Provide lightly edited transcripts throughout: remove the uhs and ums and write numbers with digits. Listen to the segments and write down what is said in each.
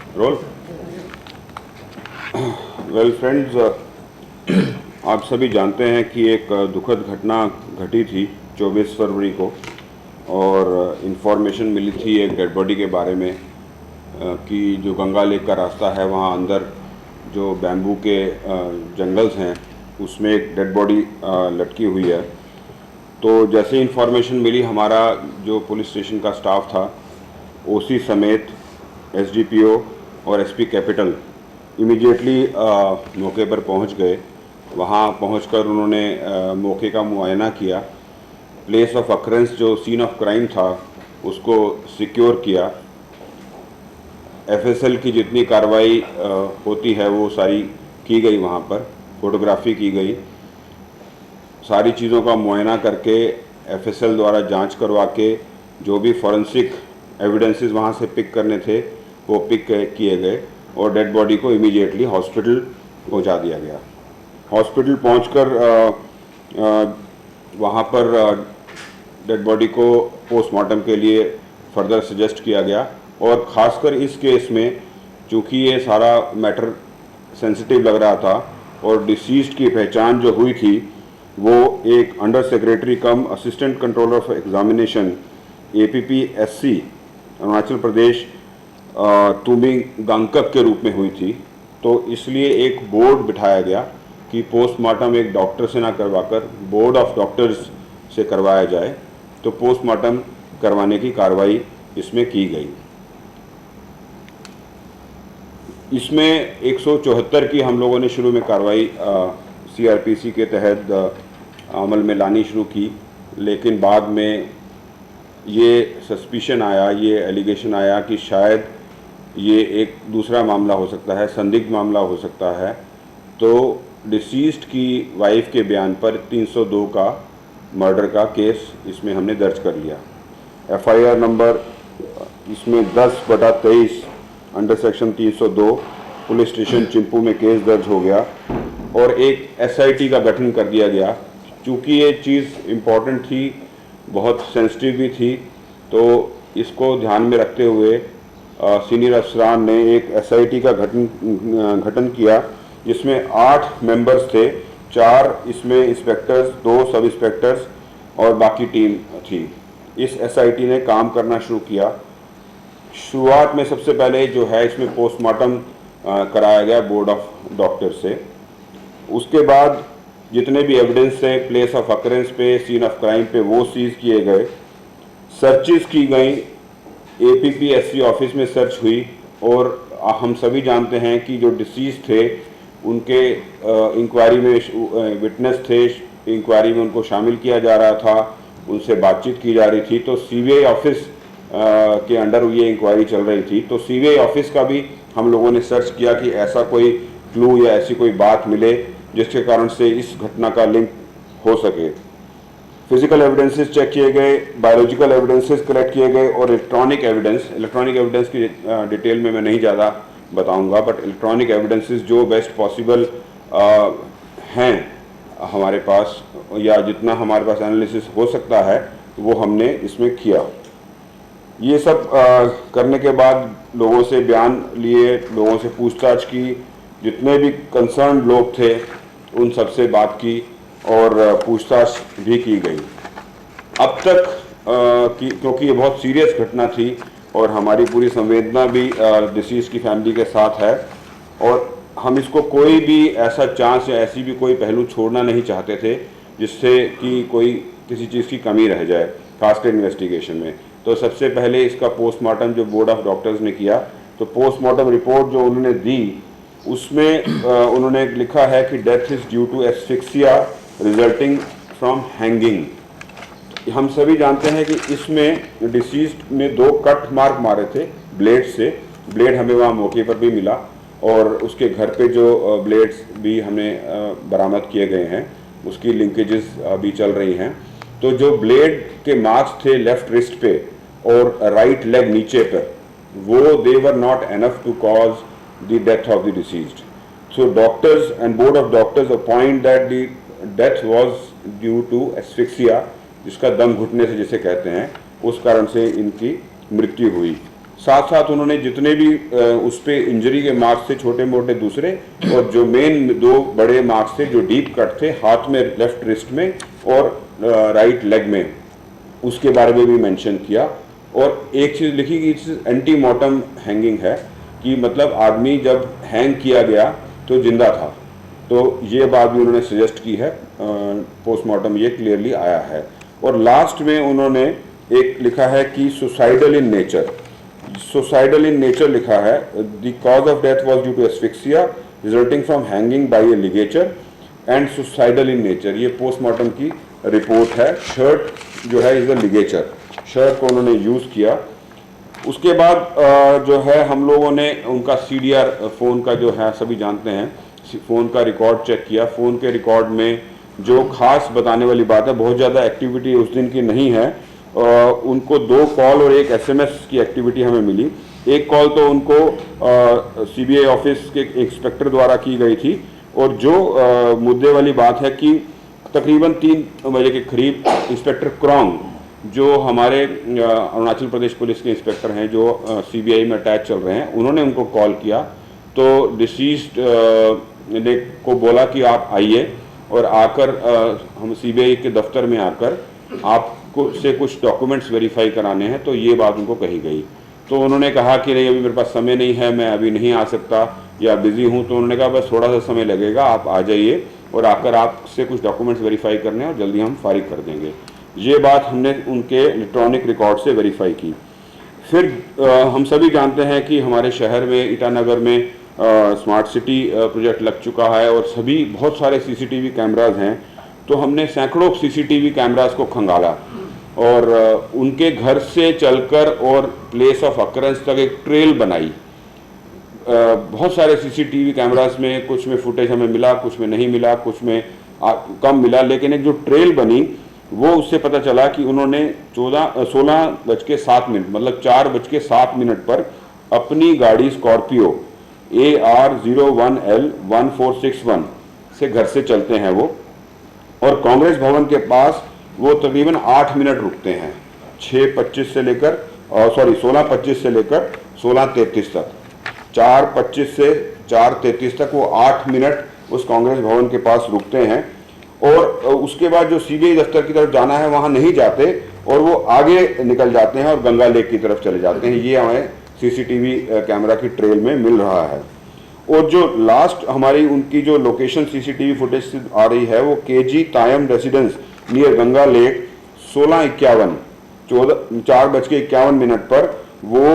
Role. Well friends, आप सभी जानते हैं कि एक दुखद घटना घटी थी 24 फरवरी को, और इन्फॉर्मेशन मिली थी एक डेड बॉडी के बारे में कि जो गंगा लेक का रास्ता है वहाँ अंदर जो बैम्बू के जंगल्स हैं उसमें एक डेड बॉडी लटकी हुई है। तो जैसे इन्फॉर्मेशन मिली, हमारा जो पुलिस स्टेशन का स्टाफ था, ओसी समेत एसडीपीओ और एसपी कैपिटल इमीडिएटली मौके पर पहुंच गए। वहां पहुंचकर उन्होंने मौके का मुआयना किया, प्लेस ऑफ अकरेंस जो सीन ऑफ क्राइम था उसको सिक्योर किया। एफएसएल की जितनी कार्रवाई होती है वो सारी की गई, वहां पर फोटोग्राफी की गई, सारी चीज़ों का मुआयना करके एफएसएल द्वारा जांच करवा के जो भी फॉरेंसिक एविडेंसेस वहाँ से पिक करने थे वो पिक किए गए और डेड बॉडी को इमीडिएटली हॉस्पिटल पहुँचा दिया गया। हॉस्पिटल पहुंचकर वहाँ पर डेड बॉडी को पोस्टमार्टम के लिए फर्दर सजेस्ट किया गया। और ख़ासकर इस केस में चूँकि ये सारा मैटर सेंसिटिव लग रहा था और डिसीज्ड की पहचान जो हुई थी वो एक under secretary cum assistant controller of examination APPSC Arunachal Pradesh Tuming Gangkak के रूप में हुई थी। तो इसलिए एक बोर्ड बिठाया गया कि पोस्टमार्टम एक डॉक्टर से ना करवाकर बोर्ड ऑफ डॉक्टर्स से करवाया जाए। तो पोस्टमार्टम करवाने की कार्रवाई इसमें की गई। इसमें 174 की हम लोगों ने शुरू में कार्रवाई CRPC के तहत अमल में लानी शुरू की, लेकिन बाद में ये सस्पिशन आया, ये एलिगेशन आया कि शायद ये एक दूसरा मामला हो सकता है, संदिग्ध मामला हो सकता है। तो डिसीज्ड की वाइफ के बयान पर 302 का मर्डर का केस इसमें हमने दर्ज कर लिया। FIR नंबर इसमें 10/23 under section 302 police station Chimpu में केस दर्ज हो गया और एक SIT का गठन कर दिया गया। चूँकि ये चीज़ इम्पॉर्टेंट थी, बहुत सेंसिटिव भी थी, तो इसको ध्यान में रखते हुए सीनियर अफसरान ने एक SIT का गठन किया जिसमें 8 मेंबर्स थे, 4 इसमें इंस्पेक्टर्स, 2 सब इंस्पेक्टर्स और बाकी टीम थी। इस SIT ने काम करना शुरू किया। शुरुआत में सबसे पहले जो है इसमें पोस्टमार्टम कराया गया बोर्ड ऑफ डॉक्टर से। उसके बाद जितने भी एविडेंस थे प्लेस ऑफ अकरेंस पे, सीन ऑफ क्राइम पे, वो सीज किए गए। सर्चेस की गई, APPSC ऑफिस में सर्च हुई और हम सभी जानते हैं कि जो डिसीज थे उनके इंक्वायरी में विटनेस थे, इंक्वायरी में उनको शामिल किया जा रहा था, उनसे बातचीत की जा रही थी। तो CBI ऑफिस के अंडर ये इंक्वायरी चल रही थी। तो CBI ऑफिस का भी हम लोगों ने सर्च किया कि ऐसा कोई क्लू या ऐसी कोई बात मिले जिसके कारण से इस घटना का लिंक हो सके। फिजिकल एविडेंसेस चेक किए गए, बायोलॉजिकल एविडेंसेस कलेक्ट किए गए और इलेक्ट्रॉनिक एविडेंस की डिटेल में मैं नहीं ज़्यादा बताऊंगा, बट इलेक्ट्रॉनिक एविडेंसेस जो बेस्ट पॉसिबल हैं हमारे पास या जितना हमारे पास एनालिसिस हो सकता है वो हमने इसमें किया। ये सब करने के बाद लोगों से बयान लिए, लोगों से पूछताछ की, जितने भी कंसर्न लोग थे उन सब से बात की और पूछताछ भी की गई। अब तक क्योंकि ये बहुत सीरियस घटना थी और हमारी पूरी संवेदना भी डिसीज की फैमिली के साथ है और हम इसको कोई भी ऐसा चांस या ऐसी भी कोई पहलू छोड़ना नहीं चाहते थे जिससे कि कोई किसी चीज़ की कमी रह जाए, खासकर इन्वेस्टिगेशन में। तो सबसे पहले इसका पोस्टमार्टम जो बोर्ड ऑफ डॉक्टर्स ने किया, तो पोस्टमार्टम रिपोर्ट जो उन्होंने दी उसमें उन्होंने लिखा है कि death is due to asphyxia resulting from hanging. हम सभी जानते हैं कि इसमें डिसीज्ड ने 2 कट मार्क मारे थे ब्लेड से। ब्लेड हमें वहाँ मौके पर भी मिला और उसके घर पे जो ब्लेड्स भी हमें बरामद किए गए हैं उसकी लिंकेजेस अभी चल रही हैं। तो जो ब्लेड के मार्क्स थे लेफ्ट रिस्ट पे और राइट लेग नीचे पर, वो they were not enough to cause the death of the deceased. So doctors and board of doctors appoint that the death was due to asphyxia, जिसका दम घुटने से जिसे कहते हैं, उस कारण से इनकी मृत्यु हुई। साथ साथ उन्होंने जितने भी उस पे इंजरी के मार्क्स थे छोटे मोटे दूसरे, और जो मेन 2 बड़े मार्क्स थे जो डीप कट थे हाथ में, लेफ्ट रिस्ट में और राइट लेग में, उसके बारे में भी मेंशन किया। और एक चीज़ लिखी कि इट्स एंटी मॉर्टम हैंगिंग है, कि मतलब आदमी जब हैंग किया गया तो जिंदा था। तो ये बात भी उन्होंने सजेस्ट की है, पोस्टमार्टम ये क्लियरली आया है। और लास्ट में उन्होंने एक लिखा है कि suicidal in nature, suicidal in nature लिखा है, the cause of death was due to asphyxia resulting from hanging by a ligature and suicidal in nature. ये पोस्टमार्टम की रिपोर्ट है। शर्ट जो है इज अ लिगेचर, शर्ट को उन्होंने use किया। उसके बाद जो है हम लोगों ने उनका सीडीआर फ़ोन का जो है सभी जानते हैं, फ़ोन का रिकॉर्ड चेक किया। फ़ोन के रिकॉर्ड में जो खास बताने वाली बात है, बहुत ज़्यादा एक्टिविटी उस दिन की नहीं है। उनको 2 कॉल और 1 एसएमएस की एक्टिविटी हमें मिली। एक कॉल तो उनको सीबीआई ऑफिस के इंस्पेक्टर द्वारा की गई थी, और जो मुद्दे वाली बात है कि तकरीबन 3 बजे के करीब इंस्पेक्टर क्रॉन्ग, जो हमारे अरुणाचल प्रदेश पुलिस के इंस्पेक्टर हैं जो सीबीआई में अटैच चल रहे हैं, उन्होंने उनको कॉल किया। तो डिसीज्ड ने को बोला कि आप आइए और आकर हम सीबीआई के दफ्तर में आकर आपको से कुछ डॉक्यूमेंट्स वेरीफाई कराने हैं। तो ये बात उनको कही गई। तो उन्होंने कहा कि नहीं, अभी मेरे पास समय नहीं है, मैं अभी नहीं आ सकता या बिजी हूँ। तो उन्होंने कहा बस थोड़ा सा समय लगेगा, आप आ जाइए और आकर आपसे कुछ डॉक्यूमेंट्स वेरीफाई करने हैं और जल्दी हम फारिग कर देंगे। ये बात हमने उनके इलेक्ट्रॉनिक रिकॉर्ड से वेरीफाई की। फिर हम सभी जानते हैं कि हमारे शहर में ईटानगर में स्मार्ट सिटी प्रोजेक्ट लग चुका है और सभी बहुत सारे सीसीटीवी कैमराज हैं। तो हमने सैकड़ों सीसीटीवी कैमराज को खंगाला और उनके घर से चलकर और प्लेस ऑफ अकरेंस तक एक ट्रेल बनाई। बहुत सारे सीसीटीवी कैमराज में कुछ में फुटेज हमें मिला, कुछ में नहीं मिला, कुछ में कम मिला, लेकिन एक जो ट्रेल बनी वो उससे पता चला कि उन्होंने 16:07 मतलब 4:07 पर अपनी गाड़ी स्कॉर्पियो AR01L 1461 से घर से चलते हैं वो, और कांग्रेस भवन के पास वो तकरीबन 8 मिनट रुकते हैं। 6:25 से लेकर 16:25 से लेकर 16:33 तक, 4:25 से 4:33 तक वो 8 मिनट उस कांग्रेस भवन के पास रुकते हैं। और उसके बाद जो सीबीआई दफ्तर की तरफ जाना है वहाँ नहीं जाते और वो आगे निकल जाते हैं और गंगा लेक की तरफ चले जाते हैं। ये हमें सीसीटीवी कैमरा की ट्रेल में मिल रहा है। और जो लास्ट हमारी उनकी जो लोकेशन सीसीटीवी फुटेज आ रही है वो KG Tayam residence near Ganga lake 16:51 4:51 पर वो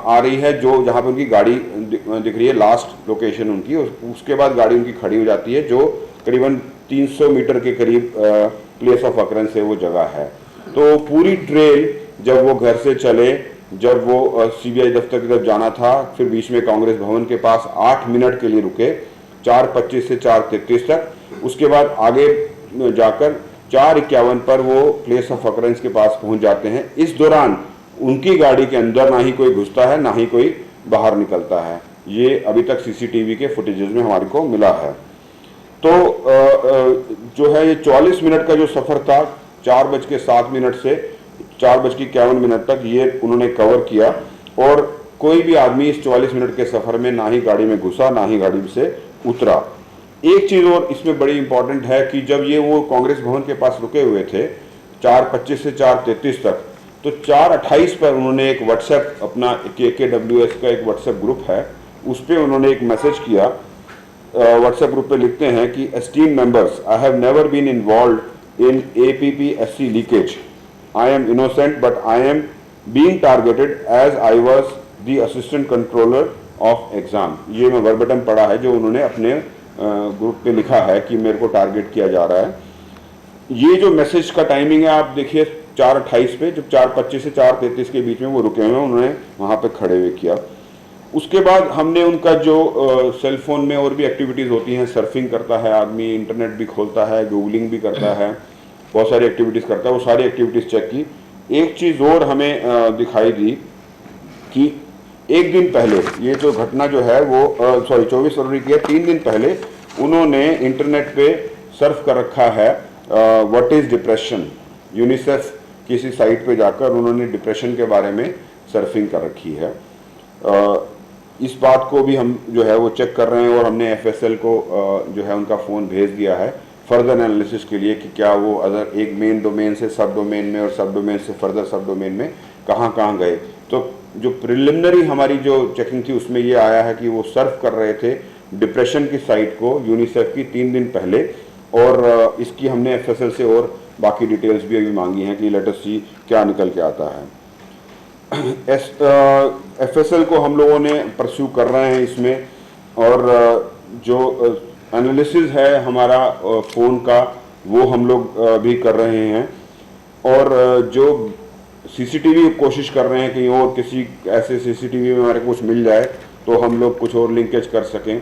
आ रही है, जो जहाँ पे उनकी गाड़ी दिख रही है, लास्ट लोकेशन उनकी। उसके बाद गाड़ी उनकी खड़ी हो जाती है, जो करीबन 300 मीटर के करीब प्लेस ऑफ अकरेंस है वो जगह है। तो पूरी ट्रेल जब वो घर से चले, जब वो सीबीआई दफ्तर की तरफ जाना था, फिर बीच में कांग्रेस भवन के पास 8 मिनट के लिए रुके 4:25 से 4:33 तक। उसके बाद आगे जाकर 4:51 पर वो प्लेस ऑफ अकरेंस के पास पहुंच जाते हैं। इस दौरान उनकी गाड़ी के अंदर ना ही कोई घुसता है ना ही कोई बाहर निकलता है। ये अभी तक सीसीटीवी के फुटेजेस में हमारे को मिला है। तो जो है ये 44 मिनट का जो सफ़र था 4:07 से 4:51 तक ये उन्होंने कवर किया, और कोई भी आदमी इस 44 मिनट के सफ़र में ना ही गाड़ी में घुसा ना ही गाड़ी से उतरा। एक चीज़ और इसमें बड़ी इंपॉर्टेंट है कि जब ये वो कांग्रेस भवन के पास रुके हुए थे 4:25 से 4:33 तक, तो 4:28 पर उन्होंने एक व्हाट्सएप, अपना KKWS का एक व्हाट्सएप ग्रुप है, उस पर उन्होंने एक मैसेज किया। व्हाट्सएप ग्रुप पे लिखते हैं कि esteem members, I have never been involved in APPSC leakage, I am innocent but I am being targeted as I was the assistant controller of exam. ये मैं वर्बटम पढ़ा है जो उन्होंने अपने ग्रुप पे लिखा है कि मेरे को टारगेट किया जा रहा है। ये जो मैसेज का टाइमिंग है आप देखिए 4:28 पे, जब 4:25 से 4:33 के बीच में वो रुके हुए हैं, उन्होंने वहाँ पे खड़े हुए किया। उसके बाद हमने उनका जो सेल फोन में और भी एक्टिविटीज़ होती हैं, सर्फिंग करता है आदमी, इंटरनेट भी खोलता है, गूगलिंग भी करता है, बहुत सारी एक्टिविटीज़ करता है, वो सारी एक्टिविटीज़ चेक की। एक चीज़ और हमें दिखाई दी कि एक दिन पहले ये जो घटना जो है वो 24 फरवरी की है, 3 दिन पहले उन्होंने इंटरनेट पे सर्फ कर रखा है व्हाट इज़ डिप्रेशन। यूनिसेफ किसी साइट पे जाकर उन्होंने डिप्रेशन के बारे में सर्फिंग कर रखी है। इस बात को भी हम जो है वो चेक कर रहे हैं और हमने FSL को जो है उनका फ़ोन भेज दिया है फर्दर एनालिसिस के लिए कि क्या वो अदर एक मेन डोमेन से सब डोमेन में और सब डोमेन से फर्दर सब डोमेन में कहाँ कहाँ गए। तो जो प्रिलिमिनरी हमारी जो चेकिंग थी उसमें ये आया है कि वो सर्फ कर रहे थे डिप्रेशन की साइट को यूनिसेफ की 3 दिन पहले, और इसकी हमने FSL से और बाकी डिटेल्स भी अभी मांगी हैं कि लेट अस सी क्या निकल के आता है। FSL को हम लोगों ने परस्यू कर रहे हैं इसमें, और जो एनालिसिस है हमारा फ़ोन का वो हम लोग भी कर रहे हैं, और जो CCTV कोशिश कर रहे हैं कि और किसी ऐसे CCTV में हमारे कुछ मिल जाए तो हम लोग कुछ और लिंकेज कर सकें।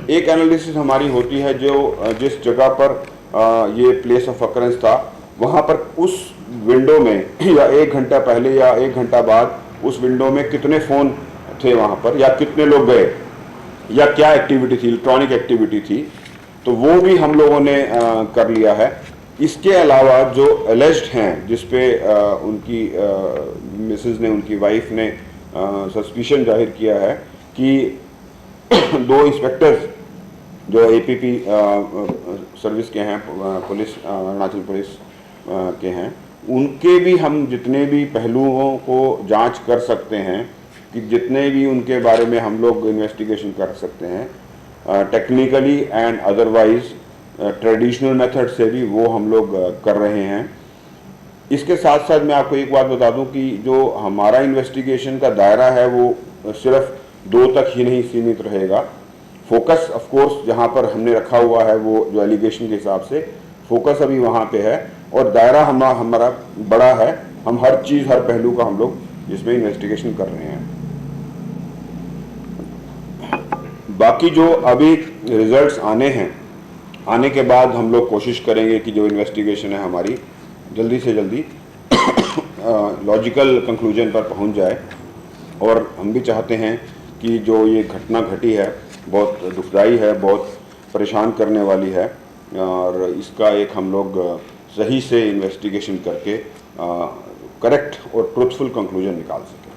एक एनालिसिस हमारी होती है जो जिस जगह पर ये प्लेस ऑफ अकरेंस था वहाँ पर उस विंडो में या 1 घंटा पहले या 1 घंटा बाद उस विंडो में कितने फ़ोन थे वहाँ पर, या कितने लोग गए, या क्या एक्टिविटी थी, इलेक्ट्रॉनिक एक्टिविटी थी, तो वो भी हम लोगों ने कर लिया है। इसके अलावा जो एलिज्ड हैं जिस पे उनकी मिसेस ने, उनकी वाइफ ने सस्पिशन जाहिर किया है कि 2 इंस्पेक्टर्स जो APP सर्विस के हैं, पुलिस अरुणाचल पुलिस के हैं, उनके भी हम जितने भी पहलुओं को जांच कर सकते हैं कि जितने भी उनके बारे में हम लोग इन्वेस्टिगेशन कर सकते हैं technically and otherwise traditional method से भी वो हम लोग कर रहे हैं। इसके साथ साथ मैं आपको एक बात बता दूं कि जो हमारा इन्वेस्टिगेशन का दायरा है वो सिर्फ 2 तक ही नहीं सीमित रहेगा। फोकस ऑफ कोर्स जहां पर हमने रखा हुआ है वो जो एलिगेशन के हिसाब से फोकस अभी वहां पे है, और दायरा हमारा बड़ा है। हम हर चीज़, हर पहलू का हम लोग इसमें इन्वेस्टिगेशन कर रहे हैं। बाकी जो अभी रिजल्ट्स आने हैं, आने के बाद हम लोग कोशिश करेंगे कि जो इन्वेस्टिगेशन है हमारी जल्दी से जल्दी लॉजिकल कंक्लूजन पर पहुंच जाए। और हम भी चाहते हैं कि जो ये घटना घटी है बहुत दुखदाई है, बहुत परेशान करने वाली है, और इसका एक हम लोग सही से इन्वेस्टिगेशन करके करेक्ट और ट्रुथफुल कंक्लूजन निकाल सकें।